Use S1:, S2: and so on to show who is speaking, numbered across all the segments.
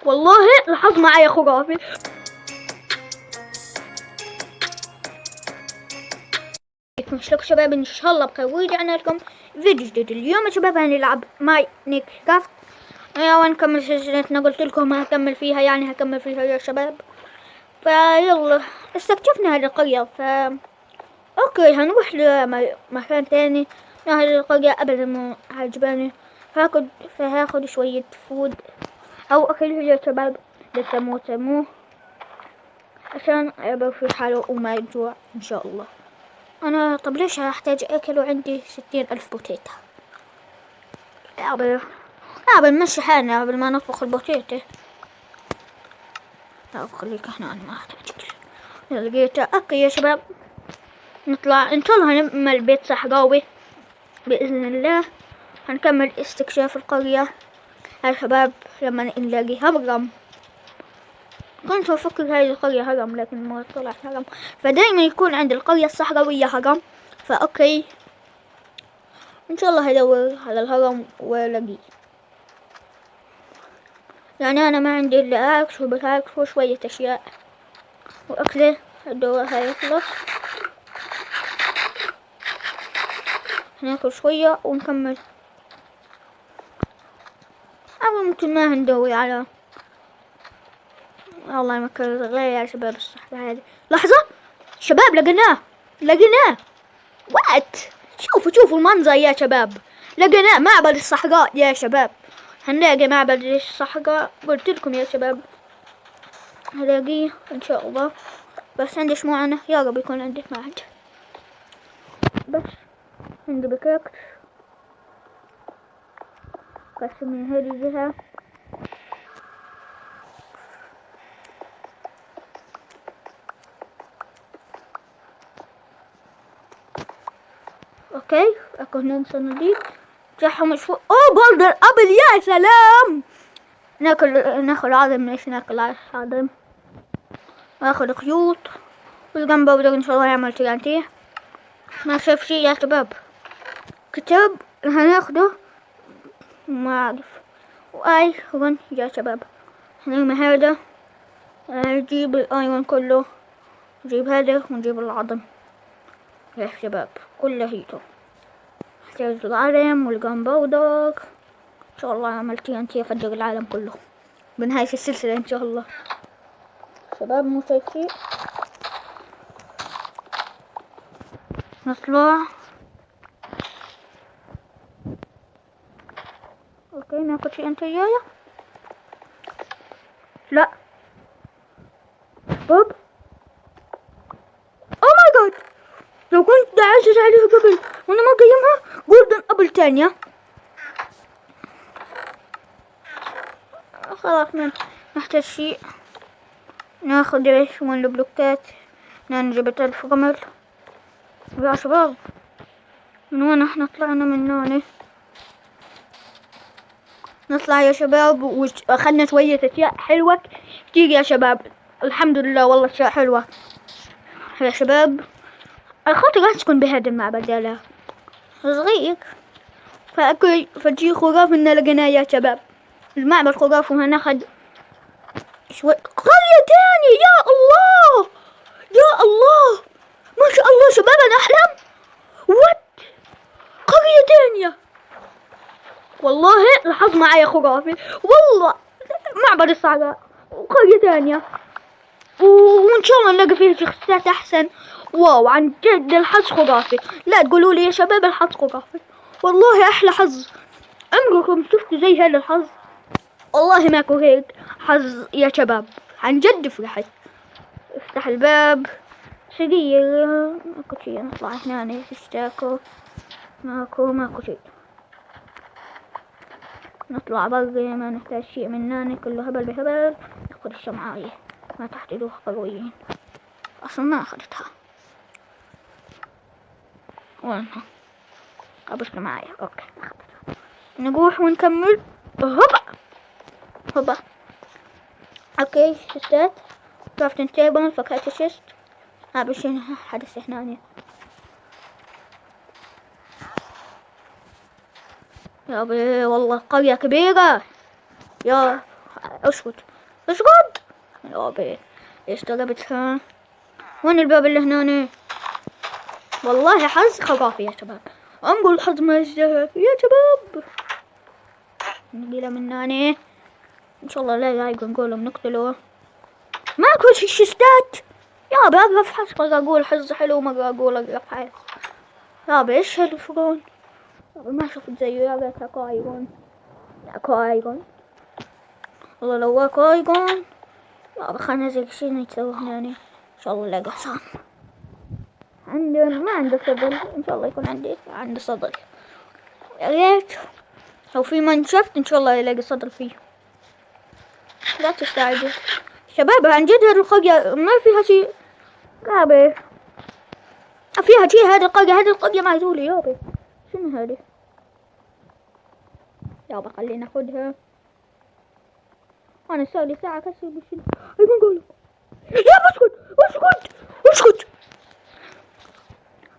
S1: والله الحظ معايا خرافي. شلونكم شباب؟ ان شاء الله بخير، ورجعنا لكم فيديو جديد. اليوم يا شباب هنلعب ماينكرافت ونكمل سلسلتنا. قلت لكم هكمل فيها، يعني هكمل فيها يا شباب. فيلا استكشفنا هذه القرية. اوكي هنروح لمكان تاني. هذه القرية ابدا ما عجباني، فهاخد شوية فود او اكل يا شباب لتموت عشان يبقى في حاله وما يجوع ان شاء الله. انا طب ليش هحتاج اكل وعندي 60,000 بوتيتا؟ بنمشي حالنا قبل ما نطبخ البوتيتا. لا خليك هنا، انا ما احتاج اكل. لقيته. اوكي يا شباب نطلع ان شاء الله. هنعمل بيت صحراوي باذن الله. هنكمل استكشاف القرية يا شباب لما نلاقي هرم. كنت افكر هذه القرية هرم لكن ما طلعت هرم، فدايما يكون عند القرية الصحراوية هرم. فاوكي ان شاء الله هدور على الهرم والاقيه. يعني انا ما عندي الا اكس وباكس وشوية اشياء واكله. الدور هيخلص هناكل شوية ونكمل، او ممكن ما هندور على والله ما كان غير يا شباب الصحراء هذه. لحظة شباب، لقيناه وات. شوفوا المنظر يا شباب، لقيناه معبد الصحراء يا شباب. هنلاقي معبد الصحراء، قلت لكم يا شباب هلاقيه ان شاء الله. بس عندي مو انا، يا رب يكون عندي، ما عندي. بس عندي بكاكس قسم من هذه الجهة. اوكي اكو هنا صناديق تحهم مشفوق. بولدر ابل يا سلام. ناكل عظم. ليش ناكل عظم؟ اخذ خيوط والجنب بقدر ان شاء الله يعمل TNT. ما شاف شي يا شباب. كتاب هناخده ما اعرف. واي رن يا شباب. هنرمي هذا، نجيب الايرون كله، نجيب هذا ونجيب العظم يا شباب كله هيتو. نحتاج العلم والجنبودر ان شاء الله. اعمل TNT افجر العالم كله بنهاية السلسلة ان شاء الله. شباب مو شايفين. نطلع. اوكي ناخد شيء انت جاية. لا بوب. او ماي جاد، لو كنت دعست عليه قبل وانا ما قيمها جولدن ابل تانية. خلاص ما نحتاج شيء. ناخد ايش من البلوكات. نجيب 1000 رمل يا شباب. من وين احنا طلعنا؟ من هنا نطلع يا شباب. واخدنا شوية اشياء حلوة كتير يا شباب. الحمد لله والله اشياء حلوة يا شباب. الخطة راح تكون بهذا المعبد لا صغير. فجي خرافي اننا لقيناه يا شباب. المعبد خرافي. وهناخد شوي قرية تاني. يا الله يا الله ما شاء الله شباب، انا احلم. وات قرية تانية. والله الحظ معايا خرافي والله. معبد الصحراء وقرية تانية، وان شاء الله نلاقي فيها شخصيات احسن. واو عن جد الحظ خرافي. لا تقولوا لي يا شباب الحظ خرافي، والله احلى حظ. عمركم شفتوا زي هذا الحظ؟ والله ماكو هيك حظ يا شباب. عن جد فرحت. افتح الباب صغير. ماكو شي. نطلع هنا اشتاكو. ماكو شي. نطلع برا ما نحتاج شيء مننا، كله هبل بهبل. ناخذ الشمعاية ما تحتاجوها قويين، اصلا ما اخذتها. وينها؟ ابوش معايا. اوكي اخذتها. نروح ونكمل. هوبا. اوكي شستات كرافتنج تيبل. فكرت شست هذا شنو حدث هنا. يا بي والله قرية كبيرة. يا اسكت اسقط. يابا استغربتها. وين الباب اللي هنا؟ والله حظ خرافي يا شباب. انقل حظ ما يزدهر يا شباب. نقيله من هنا. ان شاء الله لا يلاقوا نقولهم نقتله. ماكو شيشتات. يابا اقرف حظ، مرة اقول حظ حلو مرة اقول اقرف حظ. يابا ايش هالفرون؟ يابا ما شفت زيه. يابا اكو ايرون. اكو ايرون. والله لو اكو ايرون. يابا خلنا ننزل شنو يتسوى هنا. ان شاء الله الاقي حصان. عندنا ما عنده صدر. ان شاء الله يكون عنده صدر. يا ريت لو في منشفت ان شاء الله يلاقي صدر فيه. لا تستعجل شباب، عن جد هذه القرية ما فيها شيء. يابا فيها شيء. هذه القرية معزولة يابا. شنو هذه؟ يابا خلينا ناخدها. انا صار لي ساعة كسر بشنو. ايوه نقول يابا اسكت.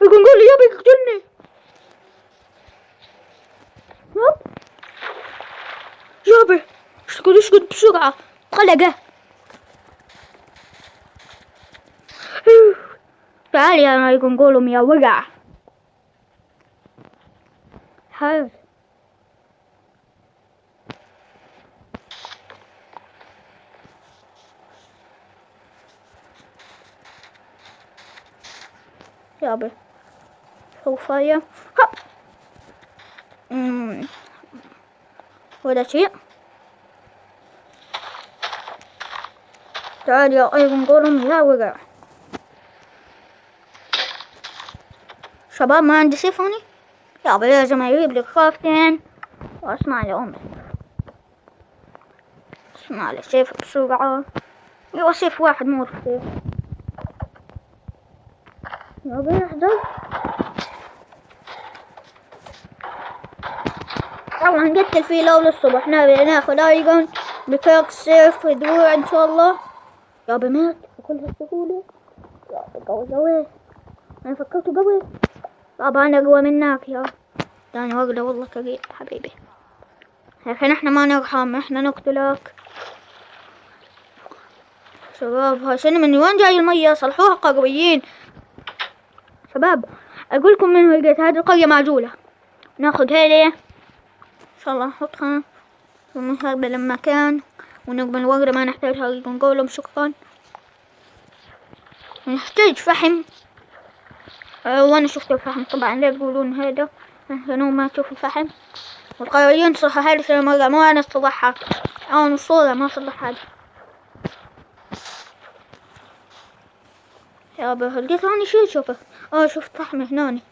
S1: يقول لي يابا يقتلني. يابا اسكت بسرعة. طلقه. تعال يا ما يقولهم يا وقع. حاول. يابا صوفيا. هب ولا شيء. تعال يا ايضا نقولهم يا وقع. شباب ما عندي سيف هوني. يابا لازم اجيب لك خافتين واصنع لهم. اصنع لي سيف بسرعة. يابا سيف واحد مو سيف. يابا يحضر. طبعا نقتل فيه لو للصبح. ناخذ ايرون بكاك سيف ودروع ان شاء الله. يابا مات بكل هالسهولة. يابا قوي. انا فكرته قوي. يابا انا اقوى منك يا ثاني وقله. والله كريم حبيبي. لكن احنا ما نرحم، احنا نقتلك. شباب هاي شنو من وين جاي المية؟ صلحوها قرويين. شباب اقول لكم من وين لقيت هذه القرية معزولة. ناخذ هذه ان شاء الله نحطها ونهرب المكان ونقبل الوردة. ما نحتاجها. نقول لهم شكرا. نحتاج فحم. وانا شفت الفحم طبعا. لا تقولون هذا لانه ما تشوف الفحم. والقرويين صح هذه مرة مو انا اصطلحها. انا الصورة ما صلح هذا. يابا لقيت هوني شو شوفه. شفت فحم هناني.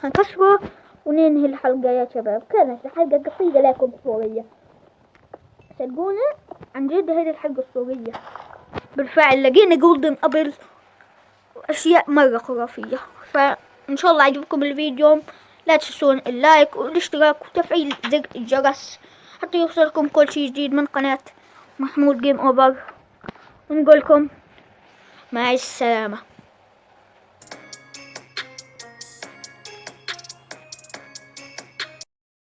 S1: هنكسره وننهي الحلقة يا شباب. كانت الحلقة قصيرة لكم اسطورية. صدقونا عن جد هذه الحلقة اسطورية. بالفعل لقينا جولدن ابل واشياء مرة خرافية. فان شاء الله عجبكم الفيديو. لا تنسون اللايك والاشتراك وتفعيل زر الجرس حتى يوصلكم كل شيء جديد من قناة محمود جيم اوفر. ونقولكم مع السلامة.